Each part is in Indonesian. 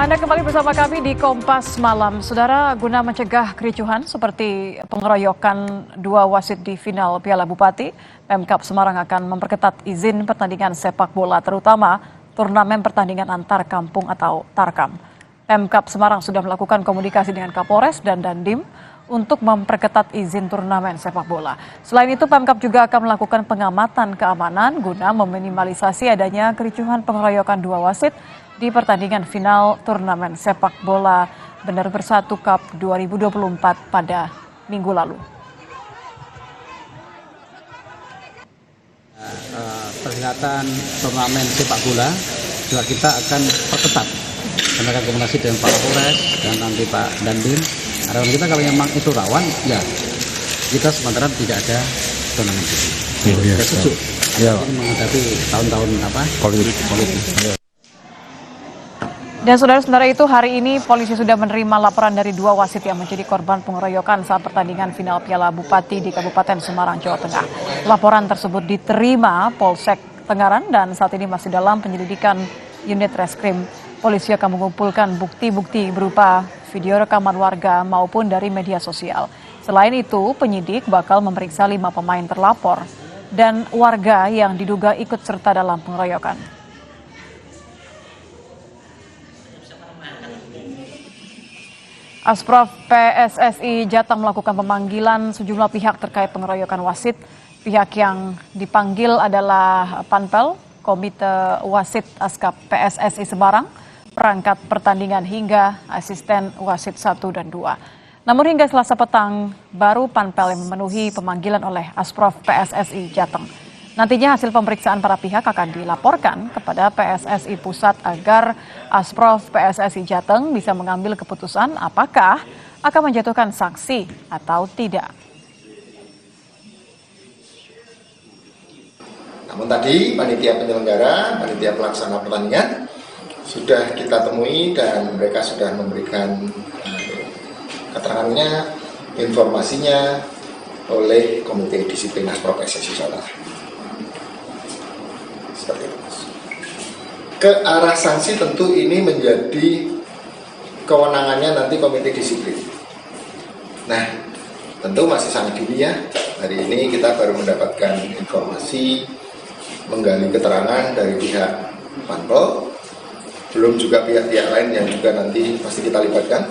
Anda kembali bersama kami di Kompas Malam. Saudara, guna mencegah kericuhan seperti pengeroyokan dua wasit di final Piala Bupati, Pemkab Semarang akan memperketat izin pertandingan sepak bola, terutama turnamen pertandingan antar kampung atau Tarkam. Pemkab Semarang sudah melakukan komunikasi dengan Kapolres dan Dandim untuk memperketat izin turnamen sepak bola. Selain itu, Pemkab juga akan melakukan pengamatan keamanan guna meminimalisasi adanya kericuhan pengeroyokan dua wasit di pertandingan final turnamen sepak bola Bener Bersatu Cup 2024 pada minggu lalu. Perhelatan turnamen sepak bola juga kita akan perketat. Kami akan komunikasi dengan Pak Kapolres dan nanti Pak Dandim. Harapan kita kalau memang itu rawan, ya kita sementara tidak ada turnamen itu. Kita setuju. Ini menghadapi tahun-tahun politik. Dan saudara-saudara, itu hari ini polisi sudah menerima laporan dari dua wasit yang menjadi korban pengeroyokan saat pertandingan final Piala Bupati di Kabupaten Semarang, Jawa Tengah. Laporan tersebut diterima Polsek Tengaran dan saat ini masih dalam penyelidikan unit reskrim. Polisi akan mengumpulkan bukti-bukti berupa video rekaman warga maupun dari media sosial. Selain itu, penyidik bakal memeriksa 5 pemain terlapor dan warga yang diduga ikut serta dalam pengeroyokan. Asprof PSSI Jateng melakukan pemanggilan sejumlah pihak terkait pengeroyokan wasit. Pihak yang dipanggil adalah Panpel, Komite Wasit Askap PSSI Semarang, perangkat pertandingan hingga asisten wasit 1 dan 2. Namun hingga Selasa petang, baru Panpel yang memenuhi pemanggilan oleh Asprof PSSI Jateng. Nantinya hasil pemeriksaan para pihak akan dilaporkan kepada PSSI Pusat agar Asprof PSSI Jateng bisa mengambil keputusan apakah akan menjatuhkan sanksi atau tidak. Namun tadi panitia penyelenggara, panitia pelaksana pertandingan sudah kita temui dan mereka sudah memberikan keterangannya, informasinya oleh Komite Disiplin Asprof PSSI Saudara. Seperti itu, Mas. Ke arah sanksi tentu ini menjadi kewenangannya nanti Komite Disiplin. Nah, tentu masih sangat dini ya. Hari ini kita baru mendapatkan informasi, menggali keterangan dari pihak Panpel, belum juga pihak-pihak lain yang juga nanti pasti kita libatkan.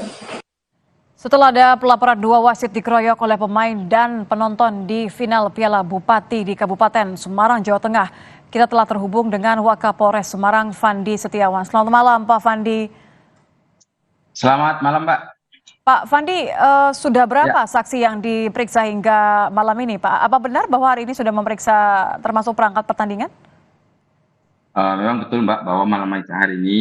Setelah ada pelaporan dua wasit dikeroyok oleh pemain dan penonton di final Piala Bupati di Kabupaten Semarang, Jawa Tengah, kita telah terhubung dengan Wakapolres Semarang, Fandi Setiawan. Selamat malam, Pak Fandi. Selamat malam, Pak. Pak Fandi, sudah berapa saksi yang diperiksa hingga malam ini, Pak? Apa benar bahwa hari ini sudah memeriksa termasuk perangkat pertandingan? Memang betul, Mbak, bahwa malam hari ini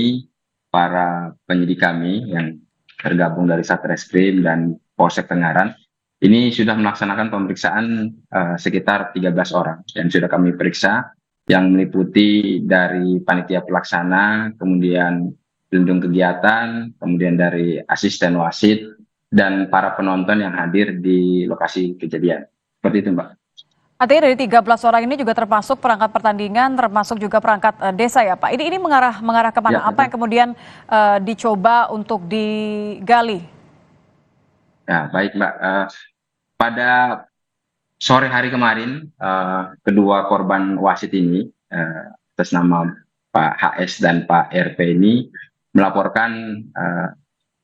para penyidik kami yang tergabung dari Satreskrim dan Polsek Tengaran ini sudah melaksanakan pemeriksaan sekitar 13 orang yang sudah kami periksa, yang meliputi dari panitia pelaksana, kemudian pelindung kegiatan, kemudian dari asisten wasit, dan para penonton yang hadir di lokasi kejadian. Seperti itu, Mbak. Artinya dari 13 orang ini juga termasuk perangkat pertandingan, termasuk juga perangkat desa ya, Pak. Ini mengarah kemana? Ya, apa yang kemudian dicoba untuk digali? Ya, baik, Mbak. Pada sore hari kemarin, kedua korban wasit ini, atas nama Pak HS dan Pak RP ini, melaporkan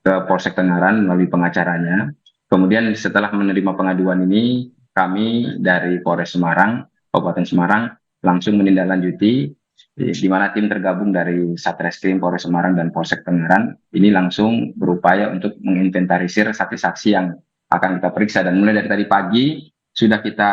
ke Polsek Tengaran melalui pengacaranya. Kemudian setelah menerima pengaduan ini, kami dari Polres Semarang, Kabupaten Semarang, langsung menindaklanjuti, di mana tim tergabung dari Satreskrim Polres Semarang dan Polsek Tengaran ini langsung berupaya untuk menginventarisir saksi-saksi yang akan kita periksa. Dan mulai dari tadi pagi sudah kita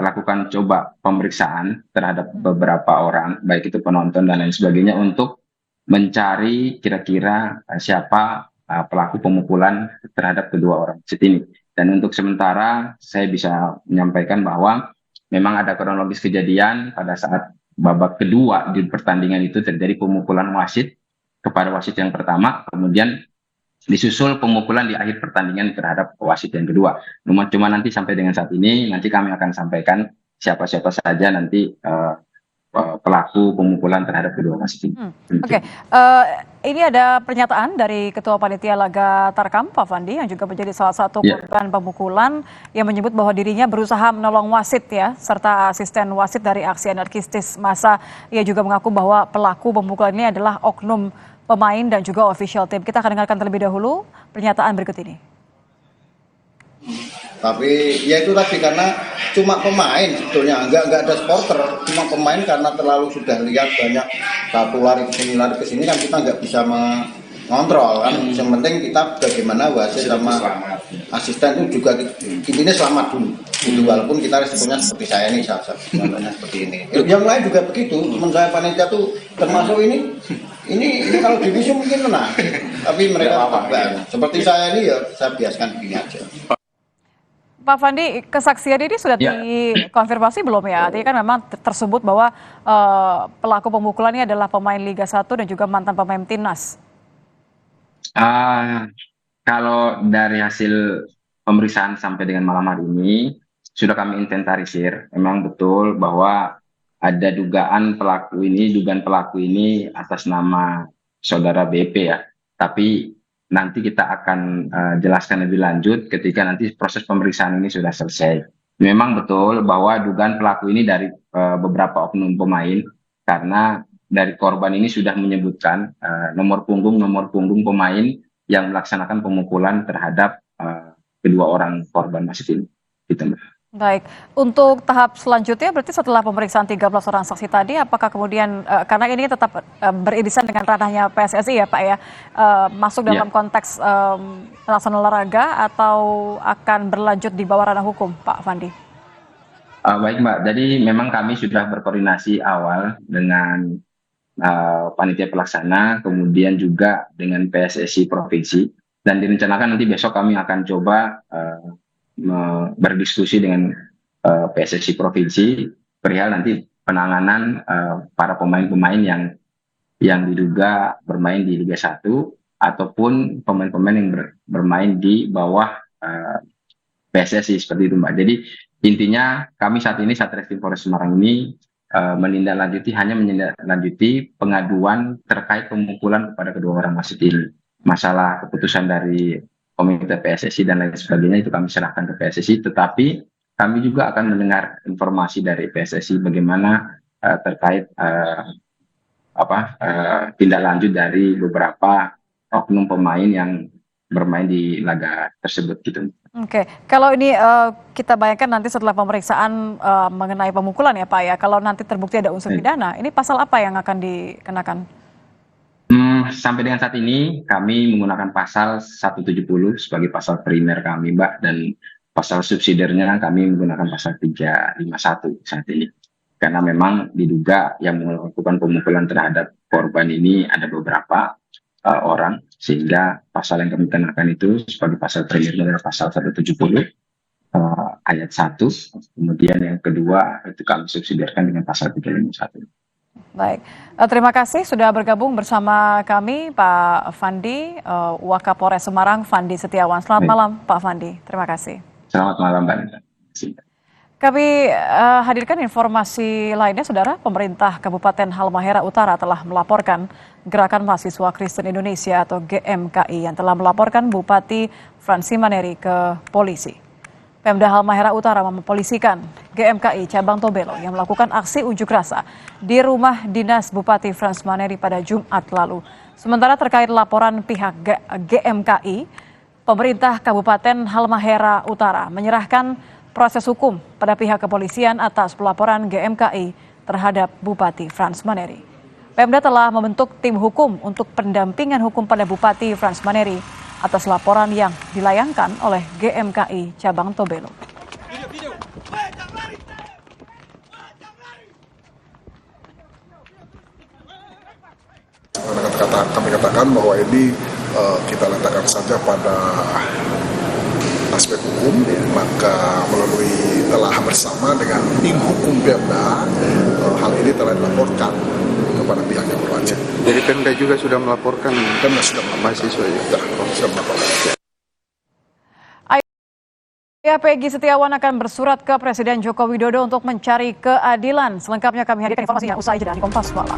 lakukan coba pemeriksaan terhadap beberapa orang, baik itu penonton dan lain sebagainya, untuk mencari kira-kira siapa pelaku pemukulan terhadap kedua orang wasit ini. Dan untuk sementara saya bisa menyampaikan bahwa memang ada kronologis kejadian pada saat babak kedua di pertandingan itu terjadi pemukulan wasit kepada wasit yang pertama, kemudian disusul pemukulan di akhir pertandingan terhadap wasit yang kedua. Cuma nanti sampai dengan saat ini nanti kami akan sampaikan siapa-siapa saja nanti pelaku pemukulan terhadap kedua wasit ini. Oke, ini ada pernyataan dari Ketua Panitia Laga Tarkam, Pak Fandi, yang juga menjadi salah satu Ya. korban pemukulan, yang menyebut bahwa dirinya berusaha menolong wasit ya, serta asisten wasit dari aksi anarkistis massa. Ia juga mengaku bahwa pelaku pemukulan ini adalah oknum pemain dan juga official team. Kita akan dengarkan terlebih dahulu pernyataan berikut ini. Tapi ya itu tadi karena cuma pemain sebetulnya nggak ada supporter, cuma pemain karena terlalu sudah lihat banyak satu lari ke sini kan kita nggak bisa mengontrol kan. Yang penting kita bagaimana wasit sama asisten itu juga intinya selamat dulu. Gitu, walaupun kita resikonya seperti saya ini contohnya seperti ini. Yang lain juga begitu. Teman saya panitia tuh termasuk ini kalau divisi mungkin menang, tapi mereka tetap enggak. Seperti saya ini ya saya biaskan begini aja. Pak Fandi, kesaksian ini sudah dikonfirmasi belum ya? Artinya kan memang tersebut bahwa pelaku pemukulan ini adalah pemain Liga 1 dan juga mantan pemain Timnas. Kalau dari hasil pemeriksaan sampai dengan malam hari ini, sudah kami inventarisir. Memang betul bahwa ada dugaan pelaku ini atas nama saudara BP ya. Tapi nanti kita akan jelaskan lebih lanjut ketika nanti proses pemeriksaan ini sudah selesai. Memang betul bahwa dugaan pelaku ini dari beberapa oknum pemain, karena dari korban ini sudah menyebutkan nomor punggung pemain yang melaksanakan pemukulan terhadap kedua orang korban wasit ini. Gitu, Mbak. Baik, untuk tahap selanjutnya berarti setelah pemeriksaan 13 orang saksi tadi, apakah kemudian, karena ini tetap beririsan dengan ranahnya PSSI ya Pak ya, masuk dalam konteks pelaksanaan olahraga atau akan berlanjut di bawah ranah hukum Pak Fandi? Baik Mbak, jadi memang kami sudah berkoordinasi awal dengan panitia pelaksana, kemudian juga dengan PSSI Provinsi, dan direncanakan nanti besok kami akan coba berdiskusi dengan PSSI Provinsi perihal nanti penanganan para pemain-pemain yang diduga bermain di Liga 1 ataupun pemain-pemain yang bermain di bawah PSSI seperti itu Mbak. Jadi intinya kami saat ini Satreskrim Polres Semarang ini hanya menindaklanjuti pengaduan terkait pemukulan kepada kedua orang wasit ini. Masalah keputusan dari Komite PSSI dan lain sebagainya itu kami serahkan ke PSSI, tetapi kami juga akan mendengar informasi dari PSSI bagaimana terkait tindak lanjut dari beberapa oknum pemain yang bermain di laga tersebut gitu. Oke, kalau ini kita bayangkan nanti setelah pemeriksaan mengenai pemukulan ya Pak ya, kalau nanti terbukti ada unsur pidana, ini pasal apa yang akan dikenakan? Sampai dengan saat ini kami menggunakan pasal 170 sebagai pasal primer kami Mbak, dan pasal subsidiarnya kami menggunakan pasal 351 saat ini. Karena memang diduga yang melakukan pemukulan terhadap korban ini ada beberapa orang, sehingga pasal yang kami kenakan itu sebagai pasal primer adalah pasal 170 ayat 1, kemudian yang kedua itu kami subsidiarkan dengan pasal 351. Baik, terima kasih sudah bergabung bersama kami Pak Fandi, Wakapolres Semarang Fandi Setiawan. Selamat malam Pak Fandi, terima kasih. Selamat malam Mbak. Kami hadirkan informasi lainnya, Saudara. Pemerintah Kabupaten Halmahera Utara telah melaporkan Gerakan Mahasiswa Kristen Indonesia atau GMKI yang telah melaporkan Bupati Fransi Maneri ke polisi. Pemda Halmahera Utara mempolisikan GMKI Cabang Tobelo yang melakukan aksi unjuk rasa di rumah dinas Bupati Fransi Maneri pada Jumat lalu. Sementara terkait laporan pihak GMKI, pemerintah Kabupaten Halmahera Utara menyerahkan proses hukum pada pihak kepolisian atas pelaporan GMKI terhadap Bupati Fransi Maneri. Pemda telah membentuk tim hukum untuk pendampingan hukum pada Bupati Fransi Maneri atas laporan yang dilayangkan oleh GMKI Cabang Tobelo. Kami katakan bahwa ini kita letakkan saja pada aspek hukum, maka melalui telah bersama dengan tim hukum Pemda, hal ini telah dilaporkan kepada pihak yang berwajib. Jadi Pemda juga sudah melaporkan? Pemda sudah melaporkan. Mahasiswa ya? Sudah melaporkan. Ya, Peggy Setiawan akan bersurat ke Presiden Joko Widodo untuk mencari keadilan. Selengkapnya kami hadirkan informasinya usai jeda di Kompas Malam.